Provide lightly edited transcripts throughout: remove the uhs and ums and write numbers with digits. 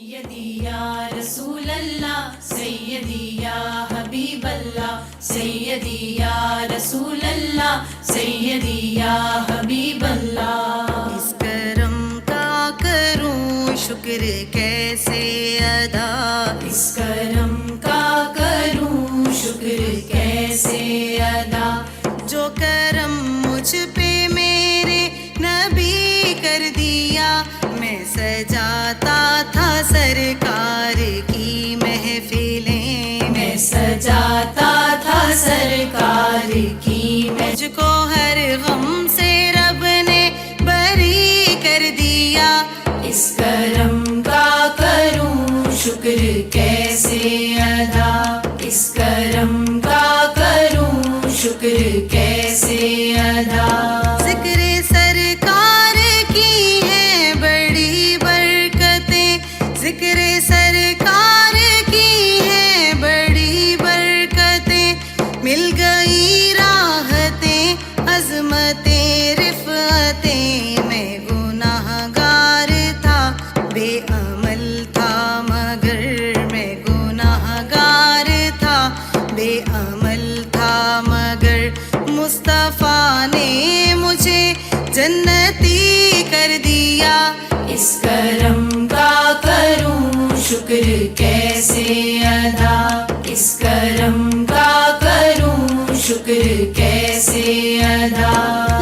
سیدی یا رسول اللہ، سیدی یا حبیب اللہ، سیدی یا رسول اللہ، سیدی یا حبیب اللہ۔ اس کرم کا کروں شکر کیسے ادا، اس کرم کا کروں شکر کیسے ادا، جو کرم مجھ پہ میرے نبی کر دیا۔ میں سجاتا تھا سرکار کی محفلیں، میں سجاتا تھا سرکار کی مجھ کو ہر غم سے رب نے بری کر دیا۔ اس کرم کا کروں شکر کیسے ادا، اس کرم کا کروں شکر کیسے ادا۔ ذکر سرکار کی ہے بڑی برکتیں، ذکر سرکار کی ہے بڑی برکتیں، مل گئی راحتیں عظمتیں رفعتیں۔ میں گناہ گار تھا بے عمل تھا مگر، میں گناہ گار تھا بے عمل تھا مگر، مصطفیٰ نے مجھے جنتی کر دیا۔ اس کرم کا کروں شکر کیسے ادا، اس کرم کا کروں شکر کیسے ادا۔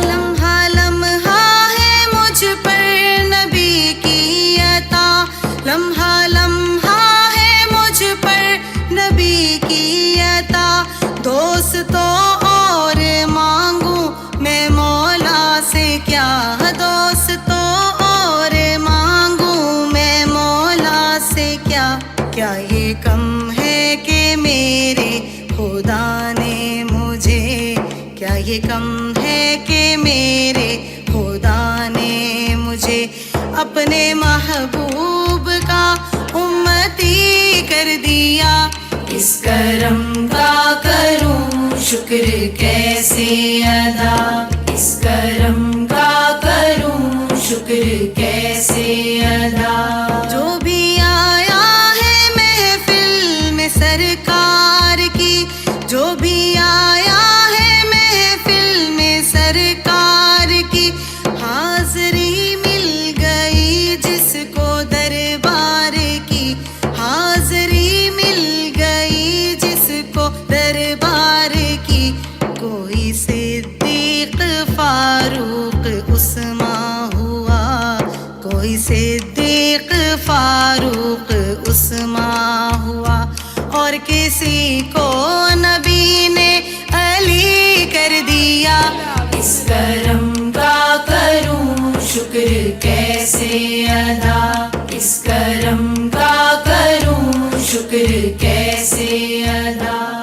لمحہ لمحہ ہے مجھ پر نبی کی عطا، لمحہ لمحہ ہے مجھ پر نبی کی عطا۔ دوستوں اور مانگوں میں مولا سے کیا، دوستوں اور مانگوں میں مولا سے کیا۔ کیا یہ کم ہے کہ میرے خدا نے مجھے، کیا یہ کم ہے کہ میرے خدا نے مجھے اپنے محبوب کا امتی کر دیا۔ اس کرم کا کروں شکر کیسے ادا، اس کرم کا کروں شکر کیسے ادا۔ جو بھی آیا ہے محفل میں سرکار کی، جو بھی آیا ہے محفل میں سرکار کی، حاضری مل گئی جس کو دربار کی، حاضری مل گئی جس کو دربار کی۔ کوئی صدیق فاروق عثمان ہوا، کوئی صدیق فاروق عثمان ہوا، اور کسی کو نبی نے علی کر دیا۔ اس کرم کا کروں شکر کیسے ادا، اس کرم کا کروں شکر کیسے ادا۔